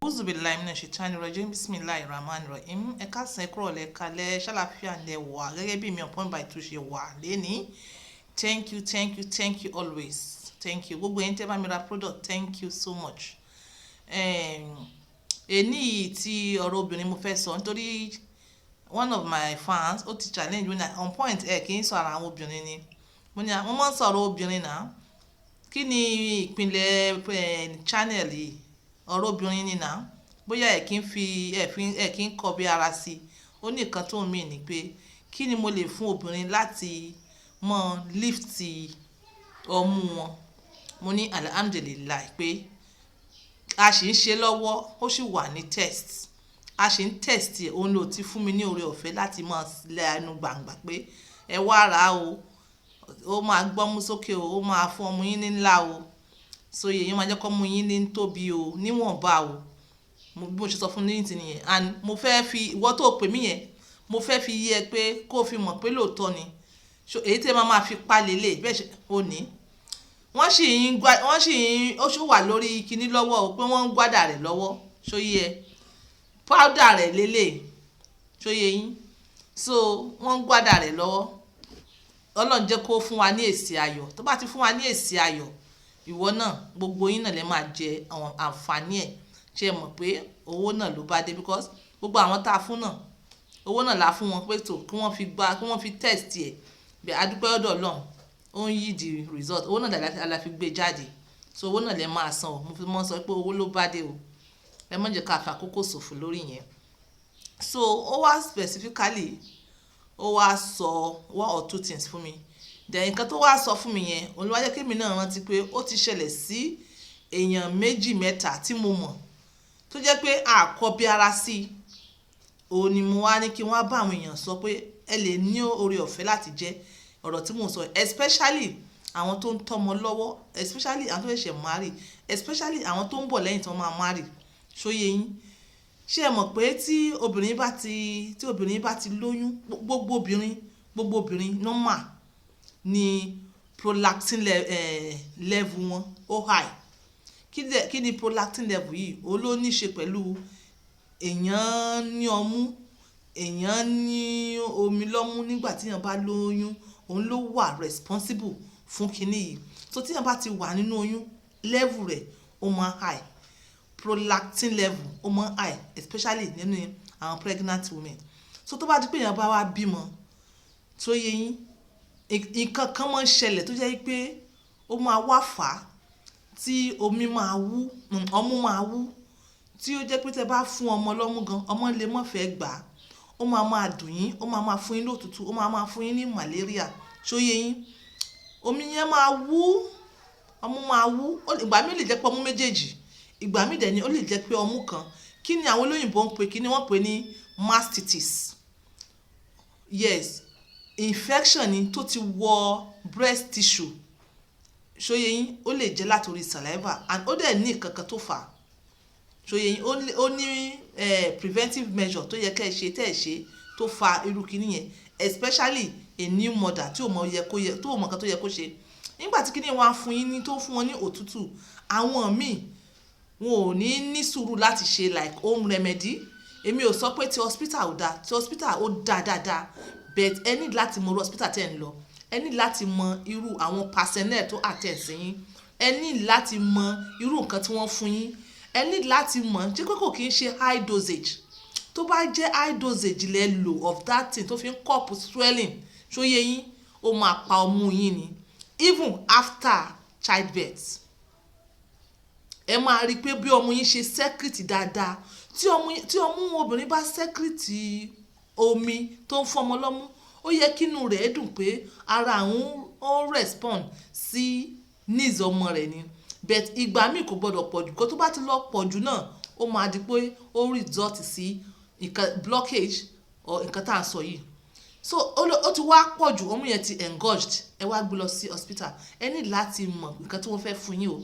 Uzubillahi minash shaitani rajim bismillahir rahmanir rahim ẹ káàsán ẹ kúrọ̀lẹ́ ẹ káalẹ́ ṣàlàáfíà lẹ wà gẹ́gẹ́ bí mi ọ̀pọ̀ ìbá ìtúnṣe wà lẹ́ni thank you always thank you gbogbo ẹ̀yin tẹ́ bá mi ra product thank you so much. Èní tí ọ̀rọ̀ obìnrin mo fẹ́ sọ nítorí one of my fans ó ti challenge me on point kì í sọ ara àwọn obìnrin ni mo máa ń sọ̀rọ̀ obìnrin náà kí ni ìpínlẹ̀ channel yìí ọ̀rọ̀ obìnrin ni náà bóyá ẹ̀ kí ń kọ bí ara sí i ó ní nǹkan tó ń mì ní pé kí ni mo lè fún obìnrin láti mọ lift ọmú wọn mo ní alhamdulillah pé a sì ń ṣe lọ́wọ́ ó sì wà ní test a sì ń test ẹ̀ òun ló ti fún mi ní oore ọ̀fẹ́ láti máa lẹ ẹnu gbàǹgbà pé ẹ wá rà o ó máa gbọ́mú sókè o ó máa fún ọmú yín ní ńlá o so yẹn máa jẹ́ kọ́ mú yín ní tóbi o níwọ̀nba o bí mo ṣe sọ fún ní ti nìyẹn and mo fẹ́ fi ìwọ tó pè mí yẹn mo fẹ́ fi yẹ pé kó o fi mọ̀ pé lóòótọ́ ni èyí tẹ́ máa fi pa lélẹ̀ bẹ́ẹ̀ ṣe ò ní wọ́n sì ó ṣì wà lórí kinní lọ́wọ́ o pé wọ́n ń gbádà rẹ̀ lọ́wọ́ ṣóyẹ powder rẹ̀ lélẹ̀ ṣóyẹ yín so wọ́n ń gbádà rẹ̀ lọ́wọ́ Ọlọ́run jẹ́ kó fún wa ní èsì ayọ̀ tó bá ti fún wa ní èsì ayọ̀ ìwọ náà gbogbo yín náà lè máa jẹ àwọn àǹfààní ẹ̀ ṣe mọ̀ pé owó náà ló bá dé because gbogbo àwọn tá a fún náà owó náà la fún wọn pé tó kí wọ́n fi test ẹ̀ bẹ́ẹ̀ adúpẹ́ ọ̀dọ̀ Ọlọ́run ó ń yí di result owó náà la fi gbé jáde so owó náà lè máa san o mo fi mọ́ sọ pé owó ló bá dé o ẹ má jẹ́ ká fi àkókò ṣòfò lórí yẹn so ó wá specifically ó wá sọ one or two things fún mi then nǹkan tó wá sọ fún mi yẹn Olúwa jẹ́ kémi náà rántí pé ó ti ṣẹlẹ̀ sí èèyàn méjì mẹ́ta tí mo mọ̀ tó jẹ́ pé àkọ́bí ara sí i òun ni mo wá ní kí wọ́n bá àwọn èèyàn sọ pé ẹ lè ní oore ọ̀fẹ́ láti jẹ́ ọ̀rọ̀ tí mò ń sọ especially àwọn tó ń tọ́mọ lọ́wọ́ especially àwọn tó ṣẹ̀ṣẹ̀ marry especially àwọn tó ń bọ̀ lẹ́yìn tí wọ́n máa marry ṣóyé yín ṣé ẹ mọ̀ pé tí obìnrin bá ti lóyún gbogbo obìnrin normal ni prolactin level wọn ó high kí ni prolactin level yìí ó ló ní ṣe pẹ̀lú èèyàn ní ọmú èèyàn ní omi lọ́mú nígbà tí èèyàn bá lóyún òun ló wà responsible fún kinní yìí so tí èèyàn bá ti wà nínú oyún level rẹ̀ ó máa high prolactin level ó máa high especially nínú àwọn pregnant women so tó bá di pé èèyàn bá wá bímọ tó yẹ yín nǹkan kan máa ń ṣẹlẹ̀ tó jẹ́ pé ó máa wá fà á tí omi máa wú ọmú máa wú tí ó jẹ́ pé tẹ́ bá fún ọmọ lọ́mú gan ọmọ lè má fẹ́ gbà á ó máa dùn yín ó máa fún yín lótútù ó máa fún yín ní malaria ṣóyé yín omi yẹn máa wú ọmú máa wú ìgbà mi lè jẹ́ pé ọmú méjèèjì ìgbà mi dẹ̀ ni ó lè jẹ́ pé ọmú kan kí ni àwọn olóyìnbó ń pè kí ni wọ́n pè ní mastitis yes infection ni tó ti wọ breast tissue ṣóyé yín ó lè jẹ́ látòrí saliva and ó dẹ̀ ní kankan tó fà á ṣóyé yín ó ní preventive measure tó yẹ kẹ́ ẹ ṣe tẹ́ ẹ ṣe tó fa irú kíní yẹn especially a new mother tí ò mọ kan tó yẹ kó ṣe nígbà tí kíní wọn fún yín ní tó fún wọn ní òtútù àwọn míì wọn ò ní sùúrù láti ṣe like home remedy èmi ò sọ pé ti hospital ò dáa ti hospital ó dáa dáadáa but ẹ ní láti mọ irú hospital tẹ́ ń lọ ẹ ní láti mọ irú àwọn personnel tó attend sí yín ẹ ní láti mọ irú nǹkan tí wọ́n fún yín ẹ ní láti mọ̀ jẹ́ pé kò kí ń ṣe high dosage tó bá jẹ́ high dosage lẹ lò of that thing tó fi ń cause swelling ṣóyé yín ó máa pa ọmú yín ni even after childbirth ẹ máa rí i pé bí ọmú yín ṣe secrete dáadáa tí ọmú obìnrin bá secrete omi tó ń fọmọ lọ́mú ó yẹ kínú rẹ̀ dùn pé ara àwọn ó respond sí needs ọmọ rẹ̀ ni but ìgbà míì kò gbọdọ̀ pọ̀jù kó tó bá ti lọ pọ̀jù náà ó máa di pé ó result sí nǹkan blockage or nǹkan tá à ń sọ yìí so ó ti wá pọ̀jù ọmú yẹn ti engorged ẹ wá gbé lọ sí hospital ẹ ní láti mọ̀ nǹkan tí wọ́n fẹ́ fún yín o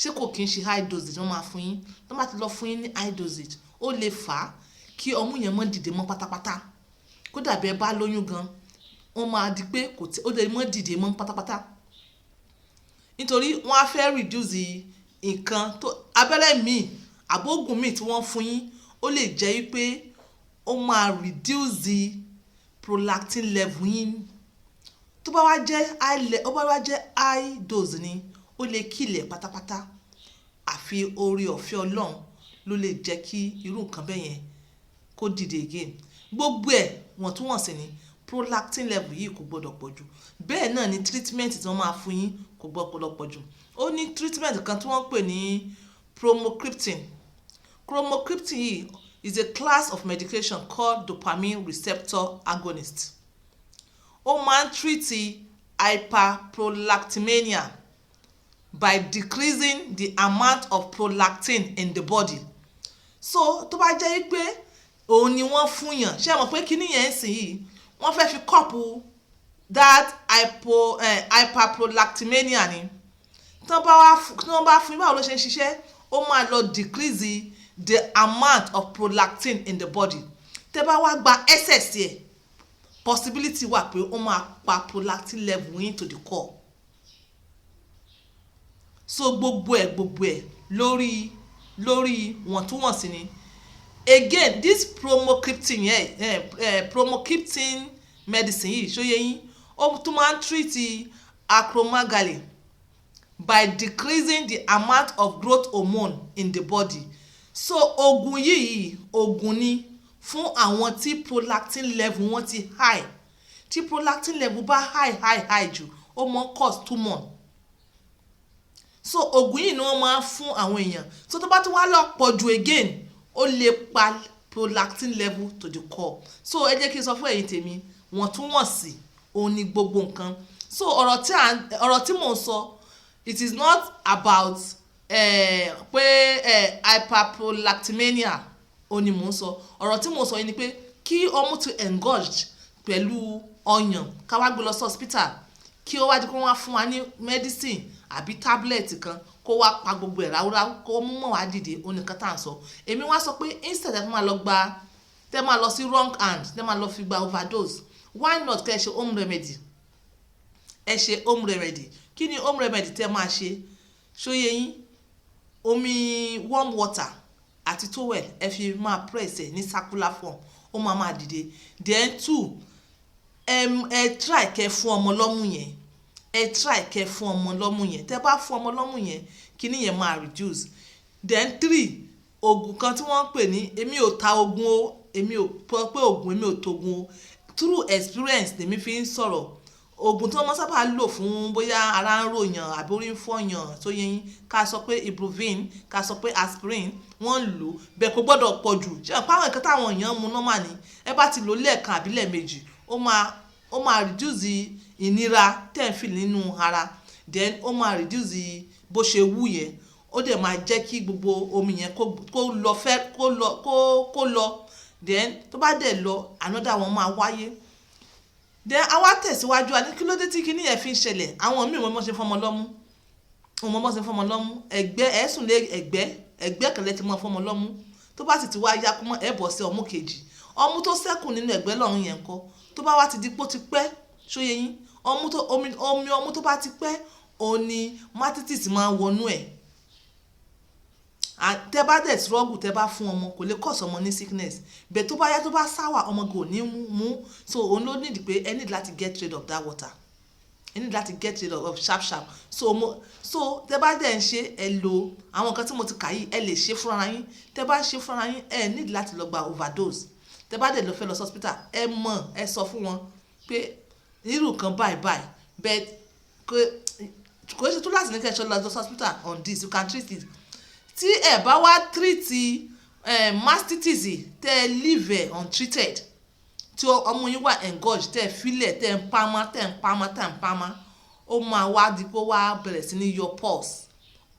ṣé kò kí ń ṣe high dosage wọ́n máa fún yín wọ́n máa ti lọ fún yín ní high dosage ó lè fà á kí ọmú yẹn mọ́ dìde mọ́ pátápátá kó dàbí ẹ bá lóyún gan wọ́n máa di pé ó lè mọ́ dìde mọ́ pátápátá nítorí wọ́n á fẹ́ reduce nǹkan tó abẹ́rẹ́ míì àbógun míì tí wọ́n fún yín ó lè jẹ́ wípé ó máa reduce the prolactin level yín. Tó bá wá jẹ́ high dose ni ó lè kílẹ̀ pátápátá. Àfi oore ọ̀fẹ́ Ọlọ́run ló lè jẹ́ kí irú nǹkan bẹ́ẹ̀ yẹn kó dìde again. Gbogbo ẹ̀ wọ̀ntúnwọ̀nsì ni prolactin level yìí kò gbọdọ̀ pọ̀ jù. Bẹ́ẹ̀ náà ni treatment tí wọ́n máa fún yín kò gbọdọ̀ pọ̀ jù. Ó ní treatment kan tí wọ́n pè ní bromocriptine. Bromocriptine yìí is a class of medication called dopamine receptor agonist. Ó máa ń treat hyperprolactinemia by decreasing the amount of prolactin in the body. So tó bá jẹ́ pé òun ni wọ́n fún yàn, ṣé mọ̀ pé kíní yẹn sì yìí wọ́n fẹ́ fi couple that hyperprolactinemia ni. Tí wọ́n bá fún yín báwo ló ṣe ń ṣiṣẹ́, ó máa lọ decrease the amount of prolactin in the body. Tẹ́ bá wá gba excess yẹ, possibility wà pé ó máa pa prolactin level yín to the core. So gbogbo ẹ̀ lórí wọ̀ntúnwọ̀nsì ni. Again, this bromocriptine medicine yìí ṣó yé yín, ó tún máa ń treat acromegaly by decreasing the amount of growth hormone in the body. So oògùn yìí oògùn ni fún àwọn tí prolactin level wọn ti high. Tí prolactin level bá high jù, ó máa cause tumor. So oògùn yìí ni wọ́n máa fún àwọn èèyàn. So tó bá tún wá lọ pọ̀ jù again, ó lè pa prolactin level to the core. So ẹ jẹ́ kí n sọ fún ẹ̀yin tèmi, wọ̀ntúnwọ̀nsì òun ni gbogbo nǹkan. So ọ̀rọ̀ tí mò ń sọ, it is not about pé hyperprolactinemia òun ni mò ń sọ. Ọ̀rọ̀ tí mò ń sọ yìí ni pé kí ọmú ti engorged pẹ̀lú ọyàn ká wá gbé lọ sí hospital, kí ó wá di kó wá fún wa ní medicine àbí tablet kan kó wá pa gbogbo ẹ̀ ráúráú kó mú mọ́ wá dìde, ó ní nǹkan tá à ń sọ. Èmi wá sọ pé instead tẹ́ máa lọ sí wrong hand, tẹ́ máa lọ fi gba overdose, why not kẹ́ ẹ ṣe home remedy? Ẹ ṣe home remedy. Kí ni home remedy tẹ́ máa ṣe? Ṣóyé yín, omi warm water àti towel ẹ fi máa press ẹ ní circular form, ó máa dìde. Then 2, ẹ try kẹ́ fún ọmọ lọ́mú yẹn. Tẹ́ bá fún ọmọ lọ́mú yẹn, kíní yẹn máa reduce. Then 3, oògùn kan tí wọ́n ń pè ní, èmi ò ta oògùn o, èmi ò pọ̀ pé oògùn, èmi ò togun o, through experience lèmi fi ń sọ̀rọ̀. Oògùn tí wọ́n máa sábà lò fún bóyá ara ń ròyàn àbí orí ń fọ́yàn tó yẹ yín, ká sọ pé ibuprofen, ká sọ pé aspirin, wọ́n ń lò bẹ́ẹ̀ kò gbọ́dọ̀ pọ̀ jù. Ṣé àpá àwọn nǹkan táwọn èèyàn mu normal ni, ẹ bá ti lò lẹ́ẹ̀kan àbí lẹ́ẹ̀mejì, ó máa reduce ìnira tẹ́ ń feel nínú ara. Then ó máa reduce bó ṣe wú yẹn, ó dẹ̀ máa jẹ́ kí gbogbo omi yẹn kó lọ. Then tó bá dẹ̀ lọ, another one máa wáyé. Then a wá tẹ̀síwájú, a ní kí ló dé tí kíní yẹn fi ń ṣẹlẹ̀. Àwọn míì wọ́n ṣe fọ́mọ lọ́mú, ẹ̀sùn lé ẹ̀gbẹ́ kan lẹ́ ti mọ́ fọ́mọ lọ́mú. Tó bá sì ti wá yá kúmọ́ ẹ̀ bọ̀ sí ọmú kejì. Ọmú tó ṣẹ́kù nínú ẹ̀gbẹ́ lọ́run yẹn ńkọ́? Tó bá wá ti di pó ti pẹ́, ṣóyé yín, omi ọmú tó bá ti pẹ́, òun ni mastitis máa wọnú ẹ̀. Tẹ́ bá dẹ̀ struggle, tẹ́ bá fún ọmọ kò lè cause ọmọ ní sickness, bẹ́ẹ̀ tó bá yá tó bá sáwà ọmọ kò ní mú. So òun ló need pé ẹ need láti get rid of that water, ẹ need láti get rid of sharp. So tẹ́ bá dẹ̀ ń ṣe, ẹ lo àwọn nǹkan tí mo ti kà yìí, ẹ lè ṣe fúnra yín. Tẹ́ bá ṣe fúnra yín, ẹ need láti lọ gba overdose. Tẹ́ bá dẹ̀ lọ fẹ́ lọ sí hospital, ẹ sọ fún wọn pé irú kan báyìí, but kò ṣe tó láti ní kẹ́ ẹ ṣe lọ sí hospital on this, you can treat it. Tí ẹ bá wá treat mastitis tẹ́ leave untreated, tí ọmọ yín wà engorged, tẹ́ filẹ̀, tẹ́ ń pamọ́, ó máa wá di pé ó wá bẹ̀rẹ̀ sí ní yọ pus,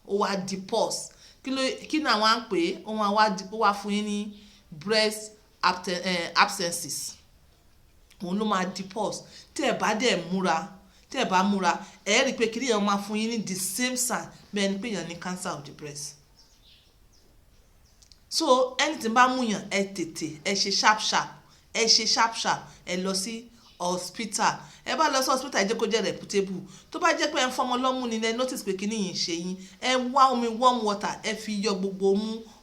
ó wá di pus. Kí ni àwọn á ń pè é? Ó máa wá di pé ó wá fún yín ní breast abscesses, òun ló máa di pus. Tẹ́ ẹ bá múra, ẹ rí i pé kíní yẹn máa fún yín ní the same sign bẹ́ẹ̀ ni pé èèyàn ní cancer of the breast. So anything bá mú yàn, ẹ tètè ẹ ṣe sharp, ẹ lọ sí hospital. Ẹ bá lọ sí hospital, ẹ jẹ́ kó jẹ́ reputable. Tó bá jẹ́ pé ẹ ń fọmọ lọ́mú ni ẹ notice pé kíní yìí ń ṣe yín, ẹ wá omi warm water, ẹ fi yọ gbogbo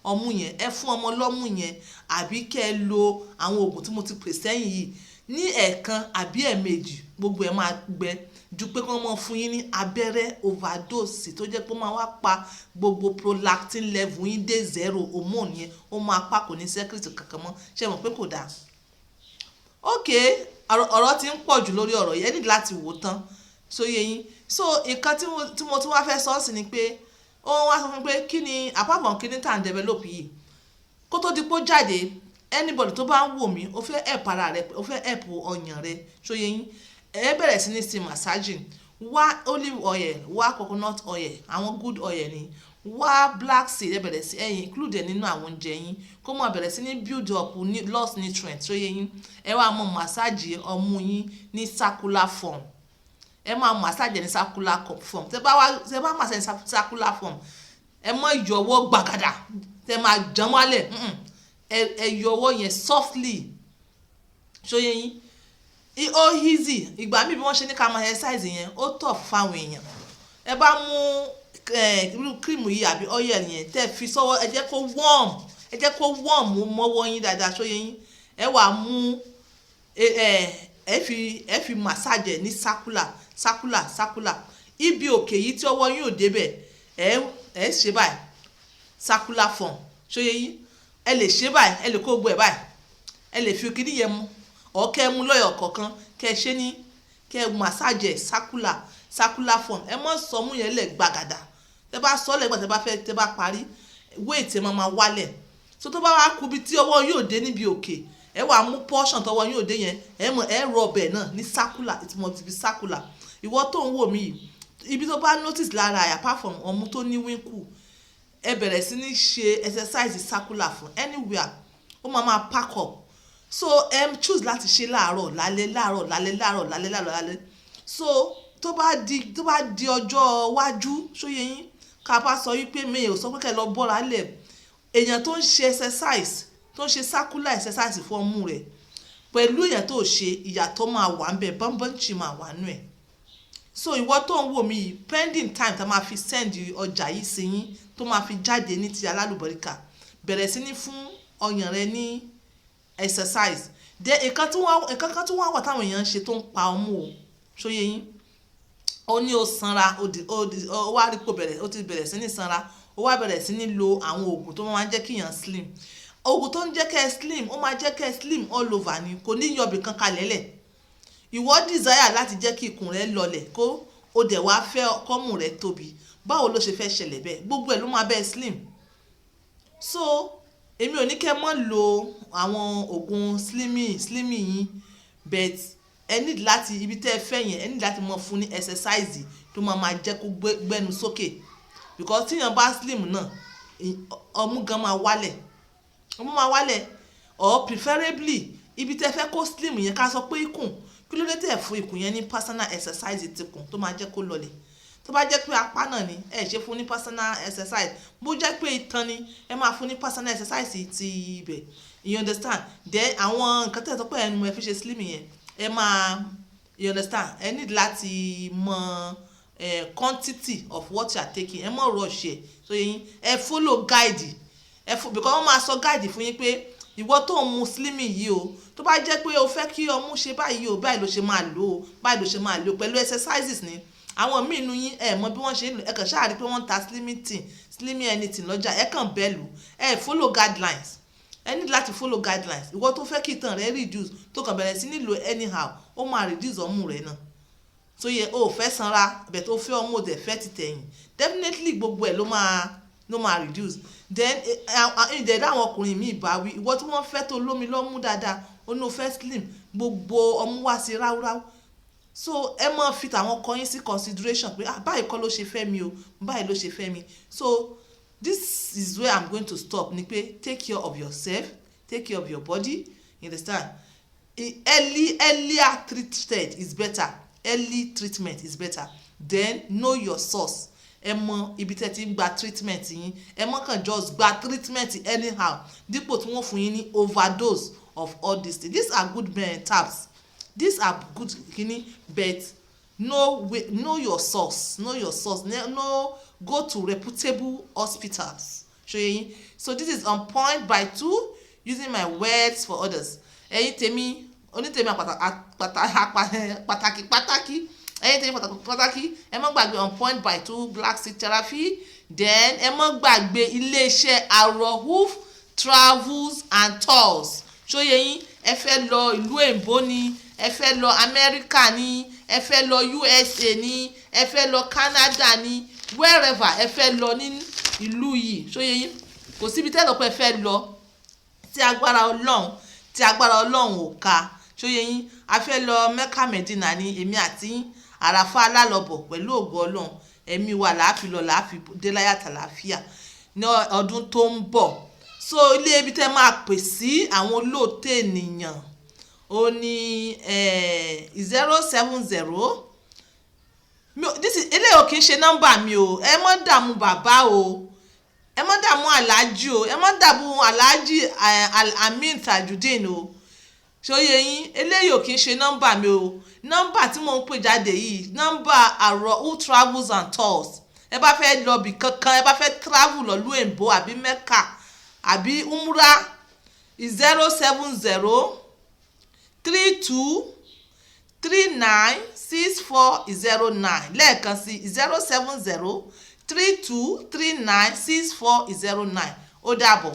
ọmú yẹn ẹ fún ọmọ lọ́mú yẹn àbí kẹ́ ẹ lo àwọn oògùn tí mo ti pè sẹ́yìn yìí ní ẹ̀ẹ̀kan àbí ẹ̀ẹ̀mejì gbogbo ẹ̀ máa gbẹ ju pé kí wọ́n máa fún yín ní abẹ́rẹ́ overdose tó jẹ́ pé ó máa wá pa gbogbo prolactin level yín dé 0 hormone yẹn ó máa pa kò ní secret kankan mọ́ ṣe mọ̀ pé kò dáa. ok ọ̀rọ̀ ti ń pọ̀ jù lórí ọ̀rọ̀ yẹn ní láti wò tán sóyè yín so nǹkan tí mo tún wá fẹ́ sọ sí ni pé ó wá sọ fún mi pé kí ni apart from kí ni tá à ń develop yìí kó tó di pé ó jáde anybody tó bá ń wò mí ó fẹ́ help ara rẹ ó fẹ́ help ọyàn rẹ sóyè yín ẹ bẹ̀rẹ̀ sí ní sí massaging wá olive oil wá coconut oil àwọn good oil ni wá black seed ẹ bẹ̀rẹ̀ sí ẹyin include nínú àwọn oúnjẹ yín kó mọ̀ bẹ̀rẹ̀ sí ní build up lost nutrients sóyè yín ẹ wá mọ̀ massage ọmú yín ní circular form ẹ máa massage ní circular form tẹ bá massage ní circular form ẹ mọ yọwọ́ gbàgàdà tẹ máa jàn mọ́lẹ̀ ẹ yọwọ́ yẹn softly ṣóyẹ yín ó easy ìgbà míì bí wọ́n ṣe ní ká máa exercise yẹn ó tọ̀ fáwọn èèyàn ẹ bá mú cream yìí àbí oil yẹn tẹ fi sọ́wọ́ ẹ jẹ́ kó warm mọ́wọ́ yín dáadáa ṣóyẹ yín ẹ wá mú ẹ fi massage ní circular ibi òkè yìí tí ọwọ́ yín ò débẹ̀ ẹ ṣe báyìí circular form ṣóyẹ yín ẹ lè ṣe báyìí ẹ lè kó gbọ́ ẹ báyìí ẹ lè fi kíní yẹn mú ọ̀kẹ́ mú lọ́yọ̀ kọ̀ọ̀kan kẹ́ ẹ ṣe ní kẹ́ ẹ massage circular form ẹ mọ́ sọmú yẹn lẹ̀ gbàgàdà tẹ bá sọ lẹ́gbọ̀n tẹ bá parí weight ẹ máa wálẹ̀ so tó bá wá kú bí tí ọwọ́ yóò dé níbi òkè ẹ wà mú portion tọwọ́ yóò dé yẹn ẹ rọ ọbẹ̀ náà ní circular it must be circular ìwọ tó ń wò mí yìí ibi tó bá notice lára ẹ̀ apart from ọmú tó ní wínkù ẹ bẹ̀rẹ̀ sí ní ṣe exercise circular fún anywhere ó máa pack up so choose láti ṣe láàárọ̀ lálẹ́ so tó bá di ọjọ́ iwájú ṣóyè yín ká bá sọ wípé mi ò sọ pé kẹ́ lọ bọ́ra lẹ̀ èèyàn tó ń ṣe exercise tó ń ṣe circular exercise fún ọmú rẹ̀ pẹ̀lú èèyàn tó ṣe ìyàtọ̀ máa wà ń bẹ̀ bọ́ńbọ́ǹchì máa wà nù ẹ̀ so ìwọ tó ń wò mí yìí pending time tá máa fi send ọjà yìí sí yín tó máa fi jáde ní ti alálùbọ́ríkà bẹ̀rẹ̀ sí ní fún ọyàn rẹ ní exercise nǹkan kan tí wọ́n wà táwọn èèyàn ń ṣe tó ń pa ọmú o ṣóyè yín ó ní o sanra ó wá rí pò bẹ̀rẹ̀ ó ti bẹ̀rẹ̀ sí ní sanra ó wá bẹ̀rẹ̀ sí ní lo àwọn oògùn tó máa ń jẹ́ kíyàn slim oògùn tó ń jẹ́ kẹ́ slim ó máa jẹ́ kẹ́ slim all over ni kò ní yọ̀bì kan kalẹ̀ lẹ̀ ìwọ desire láti jẹ́ kí ikùn rẹ lọlẹ̀ kó o dẹ̀ wá fẹ́ kọ́mù rẹ tóbi báwo ló ṣe fẹ́ ṣẹlẹ̀ bẹ́ẹ̀ gbogbo ẹ̀ ló máa bẹ́ẹ̀ slim so èmi ò ní kẹ́ mọ́ lo àwọn oògùn slimming yín but ẹ need láti ibi tẹ́ ẹ fẹ́ yẹn ẹ need láti mọ fún ní exercise tó máa jẹ́ kó gbẹ́nu sókè because tíyàn bá slim náà ọmú gan máa wálẹ̀ or preferably ibi tẹ́ fẹ́ kó slim yẹn ká sọ pé ikùn kí ló dé tẹ́ fún ikùn yẹn ní personal exercise tikùn tó máa jẹ́ kó lọlẹ̀ tó bá jẹ́ pé apá náà ni ẹ ṣe fún ní personal exercise bó jẹ́ pé itan ni ẹ máa fún ní personal exercise ti ibẹ̀ you understand then àwọn nǹkan tẹ́ ẹ sọ pé ẹnu ẹ fi ṣe slim yẹn ẹ máa you understand ẹ need láti mọ quantity of what you are taking ẹ mọ rush ẹ so yẹn ẹ follow guide because wọ́n máa sọ guide fún yín pé ìwọ tó ń mu slimming yìí o tó bá jẹ́ pé o fẹ́ kí ọmú ṣe báyìí o báyìí ló ṣe máa lò ó báyìí ló ṣe máa lò ó pẹ̀lú exercises ni àwọn míì nu yín ẹ mọ bí wọ́n ṣe ń lò ẹ kàn ṣáà rí pé wọ́n ń ta slimming anything lọ́jà ẹ kàn bẹ́ẹ̀ lù ẹ follow guidelines ẹ ní láti follow guidelines ìwọ tó fẹ́ kí ìtàn rẹ reduce tó kàn bẹ̀rẹ̀ sí nílò anyhow ó máa reduce ọmú rẹ náà tó yẹ o fẹ́ sanra bẹ̀ tó fẹ́ ọmú òdẹ̀ fẹ́ ti tẹ̀yìn definitely gbogbo ẹ̀ ló máa reduce then ìdẹ̀dá àwọn ọkùnrin míì bá wí ìwọ tí wọ́n fẹ́ tó lómi lọ́mú dáadáa ó ní o fẹ́ slim gbogbo ọmú wá sí ráúráú so ẹ mọ fit àwọn ọkọ yín sí consideration pé báyìí kọ́ ló ṣe fẹ́ mi o báyìí ló ṣe fẹ́ mi so this is where I'm going to stop ni pé take care of yourself take care of your body you understand earlier treated is better early treatment is better then know your source ẹ mọ ibi tẹ́ ti ń gba treatment yín ẹ mọ kàn just gba treatment anyhow dípò tí wọ́n fún yín ní overdose of all these things these are good tabs these are good kini but know your source no go to reputable hospitals ṣóyẹyìn. So this is on point by 2 using my words for others. ẹ̀yin tèmi onítèmi pàtàkì ẹ̀yin tèmi pàtàkì ẹ má gbàgbé on point by 2 Black Seed Therapy. Then ẹ má gbàgbé iléeṣẹ́ Araouf Travels and Tours. ṣóyẹyìn ẹ fẹ́ lọ ìlú èbó ni, ẹ fẹ́ lọ Amẹ́ríkà ni, ẹ fẹ́ lọ USA ni, ẹ fẹ́ lọ Canada ni, wherever ẹ fẹ́ lọ ní ìlú yìí. ṣóyẹyìn kò síbi tẹ́lọ̀ pé ẹ fẹ́ lọ tí agbára Ọlọ́run ò ká. ṣóyẹyìn a fẹ́ lọ Mecca Medina ni èmi àti Àràfà alálọ́bọ̀ pẹ̀lú ògo Ọlọ́run ẹ̀mí wa làáfi lọ làáfi dé láyà tàlàáfíà ní ọdún tó ń bọ̀. So ilé ibi tẹ́ máa pè sí àwọn olóòótọ́ ènìyàn ó ní 070 eléyìí ò kì í ṣe nọ́mbà mi o, ẹ mọ́ dààmú bàbá o, ẹ mọ́ dààmú aláàjì o, ẹ mọ́ dààmú aláàjì Amin Tajudeen o. ṣóyẹyìn eléyìí ò kì í ṣe nọ́mbà mi o, nọ́mbà tí mo ń pè jáde yìí nọ́mbà Araouf Travels and Tours. ẹ bá fẹ́ lọ bì kankan, ẹ bá fẹ́ travel lọ lú èbó àbí Mecca àbí umrah 070 32 39 6409 lẹ́ẹ̀kan sí 070 32 39 6409. ó dàbọ̀.